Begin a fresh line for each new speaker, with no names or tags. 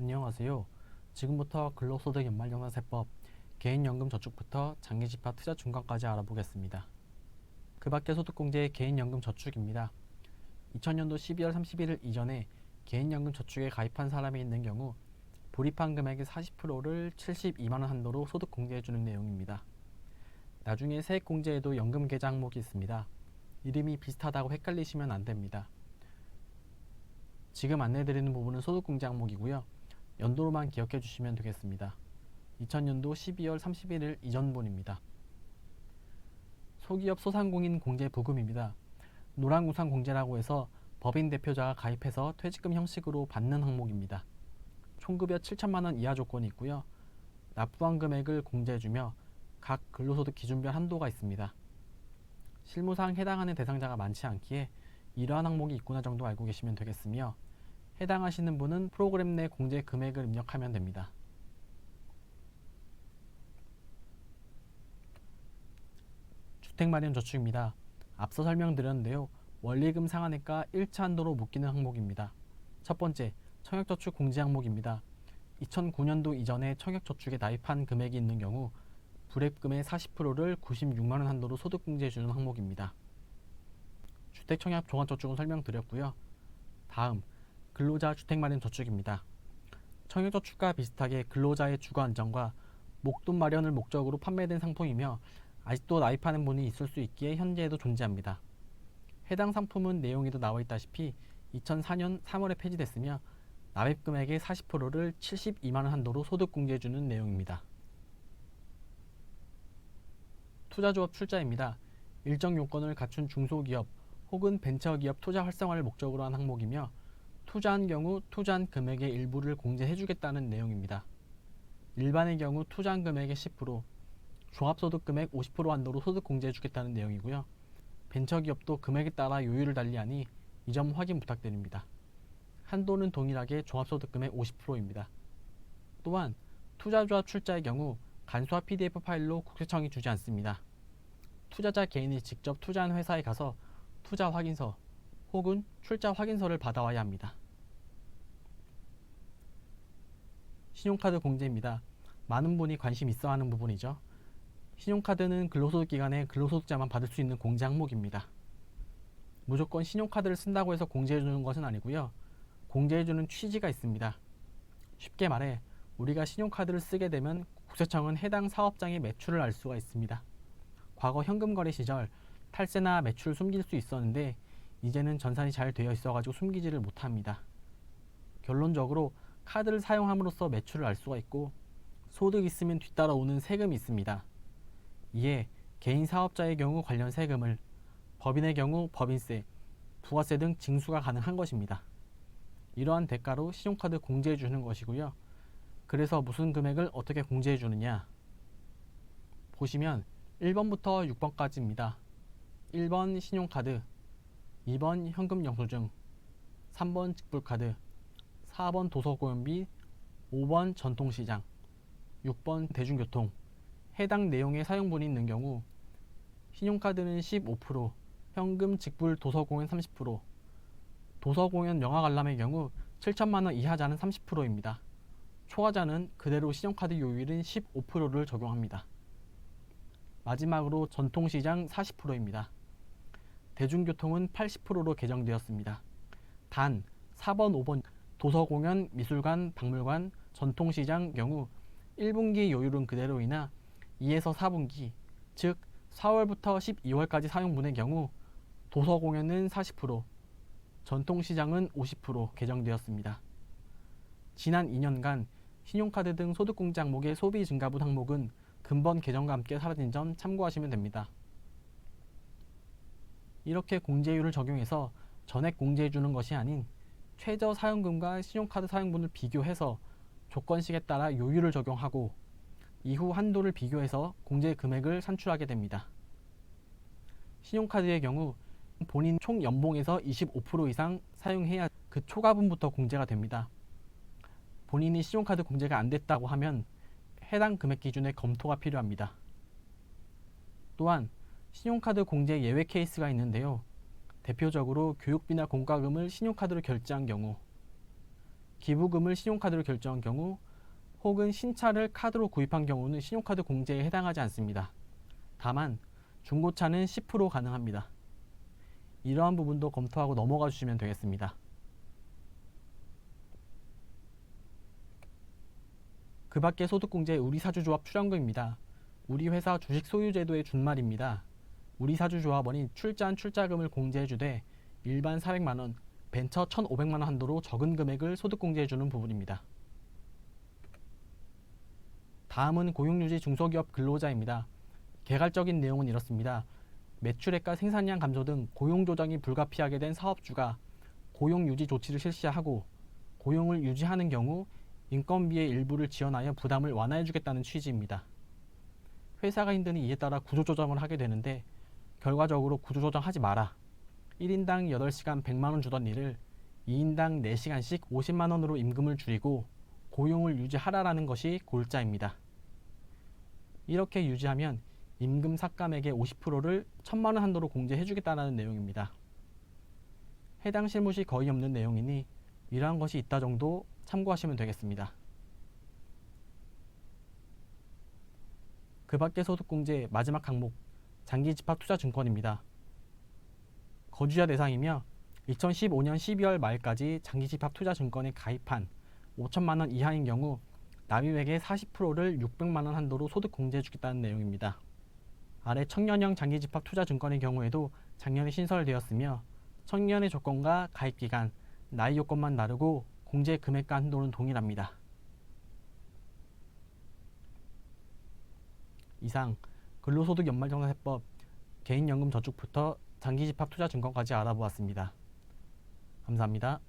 안녕하세요. 지금부터 근로소득 연말정산세법, 개인연금 저축부터 장기집합 투자 중간까지 알아보겠습니다. 그 밖의 소득공제의 개인연금 저축입니다. 2000년도 12월 31일 이전에 개인연금 저축에 가입한 사람이 있는 경우 불입한 금액의 40%를 72만원 한도로 소득공제해주는 내용입니다. 나중에 세액공제에도 연금계좌 항목이 있습니다. 이름이 비슷하다고 헷갈리시면 안됩니다. 지금 안내드리는 부분은 소득공제 항목이고요. 연도로만 기억해 주시면 되겠습니다. 2000년도 12월 31일 이전분입니다. 소기업 소상공인 공제 부금입니다. 노란우산 공제라고 해서 법인 대표자가 가입해서 퇴직금 형식으로 받는 항목입니다. 총급여 7천만원 이하 조건이 있고요. 납부한 금액을 공제해주며 각 근로소득 기준별 한도가 있습니다. 실무상 해당하는 대상자가 많지 않기에 이러한 항목이 있구나 정도 알고 계시면 되겠으며, 해당하시는 분은 프로그램 내 공제 금액을 입력하면 됩니다. 주택마련저축입니다. 앞서 설명드렸는데요. 원리금 상한액과 1차 한도로 묶이는 항목입니다. 첫 번째, 청약저축 공제 항목입니다. 2009년도 이전에 청약저축에 나입한 금액이 있는 경우 불입금의 40%를 96만원 한도로 소득공제해주는 항목입니다. 주택청약 종합저축은 설명드렸고요. 다음, 근로자 주택마련저축입니다. 청약저축과 비슷하게 근로자의 주거안정과 목돈 마련을 목적으로 판매된 상품이며 아직도 나입하는 분이 있을 수 있기에 현재에도 존재합니다. 해당 상품은 내용에도 나와 있다시피 2004년 3월에 폐지됐으며 납입금액의 40%를 72만원 한도로 소득공제해주는 내용입니다. 투자조합 출자입니다. 일정 요건을 갖춘 중소기업 혹은 벤처기업 투자 활성화를 목적으로 한 항목이며, 투자한 경우 투자한 금액의 일부를 공제해주겠다는 내용입니다. 일반의 경우 투자한 금액의 10%, 종합소득 금액 50% 한도로 소득 공제해주겠다는 내용이고요. 벤처기업도 금액에 따라 요율을 달리하니 이 점 확인 부탁드립니다. 한도는 동일하게 종합소득 금액 50%입니다. 또한 투자조합 출자의 경우 간소화 PDF 파일로 국세청이 주지 않습니다. 투자자 개인이 직접 투자한 회사에 가서 투자 확인서 혹은 출자 확인서를 받아와야 합니다. 신용카드 공제입니다. 많은 분이 관심 있어 하는 부분이죠. 신용카드는 근로소득기간에 근로소득자만 받을 수 있는 공제 항목입니다. 무조건 신용카드를 쓴다고 해서 공제해주는 것은 아니고요. 공제해주는 취지가 있습니다. 쉽게 말해 우리가 신용카드를 쓰게 되면 국세청은 해당 사업장의 매출을 알 수가 있습니다. 과거 현금거래 시절 탈세나 매출 숨길 수 있었는데 이제는 전산이 잘 되어 있어가지고 숨기지를 못합니다. 결론적으로 카드를 사용함으로써 매출을 알 수가 있고, 소득이 있으면 뒤따라오는 세금이 있습니다. 이에 개인 사업자의 경우 관련 세금을, 법인의 경우 법인세, 부가세 등 징수가 가능한 것입니다. 이러한 대가로 신용카드 공제해 주는 것이고요. 그래서 무슨 금액을 어떻게 공제해 주느냐, 보시면 1번부터 6번까지입니다. 1번 신용카드, 2번 현금 영수증, 3번 직불카드, 4번 도서고용비, 5번 전통시장, 6번 대중교통. 해당 내용의 사용분이 있는 경우 신용카드는 15%, 현금 직불 도서공연 30%, 도서공연 영화관람의 경우 7천만원 이하자는 30%입니다. 초과자는 그대로 신용카드 요율인 15%를 적용합니다. 마지막으로 전통시장 40%입니다. 대중교통은 80%로 개정되었습니다. 단 4번, 5번 도서공연, 미술관, 박물관, 전통시장 경우 1분기 요율은 그대로이나 2에서 4분기, 즉 4월부터 12월까지 사용분의 경우 도서공연은 40%, 전통시장은 50% 개정되었습니다. 지난 2년간 신용카드 등 소득공제 항목의 소비 증가분 항목은 근본 개정과 함께 사라진 점 참고하시면 됩니다. 이렇게 공제율을 적용해서 전액 공제해주는 것이 아닌 최저 사용금과 신용카드 사용분을 비교해서 조건식에 따라 요율을 적용하고 이후 한도를 비교해서 공제 금액을 산출하게 됩니다. 신용카드의 경우 본인 총 연봉에서 25% 이상 사용해야 그 초과분부터 공제가 됩니다. 본인이 신용카드 공제가 안 됐다고 하면 해당 금액 기준의 검토가 필요합니다. 또한 신용카드 공제 예외 케이스가 있는데요. 대표적으로 교육비나 공과금을 신용카드로 결제한 경우, 기부금을 신용카드로 결정한 경우 혹은 신차를 카드로 구입한 경우는 신용카드 공제에 해당하지 않습니다. 다만 중고차는 10% 가능합니다. 이러한 부분도 검토하고 넘어가 주시면 되겠습니다. 그 밖에 소득공제 우리사주조합 출연금입니다. 우리 회사 주식 소유제도의 준말입니다. 우리사주조합원이 출자한 출자금을 공제해주되 일반 400만원, 벤처 1,500만원 한도로 적은 금액을 소득공제해주는 부분입니다. 다음은 고용유지 중소기업 근로자입니다. 개괄적인 내용은 이렇습니다. 매출액과 생산량 감소 등 고용조정이 불가피하게 된 사업주가 고용유지 조치를 실시하고 고용을 유지하는 경우 인건비의 일부를 지원하여 부담을 완화해주겠다는 취지입니다. 회사가 힘드니 이에 따라 구조조정을 하게 되는데 결과적으로 구조조정하지 마라. 1인당 8시간 100만원 주던 일을 2인당 4시간씩 50만원으로 임금을 줄이고 고용을 유지하라라는 것이 골자입니다. 이렇게 유지하면 임금 삭감액의 50%를 1,000만원 한도로 공제해주겠다는 내용입니다. 해당 실무시 거의 없는 내용이니 이러한 것이 있다 정도 참고하시면 되겠습니다. 그 밖의 소득공제 마지막 항목 장기집합투자증권입니다. 거주자 대상이며 2015년 12월 말까지 장기집합투자증권에 가입한 5천만원 이하인 경우 납입액의 40%를 600만원 한도로 소득공제해주겠다는 내용입니다. 아래 청년형 장기집합투자증권의 경우에도 작년에 신설되었으며 청년의 조건과 가입기간, 나이 요건만 다르고 공제 금액과 한도는 동일합니다. 이상 근로소득 연말정산세법 개인연금저축부터 장기집합투자증권까지 알아보았습니다. 감사합니다.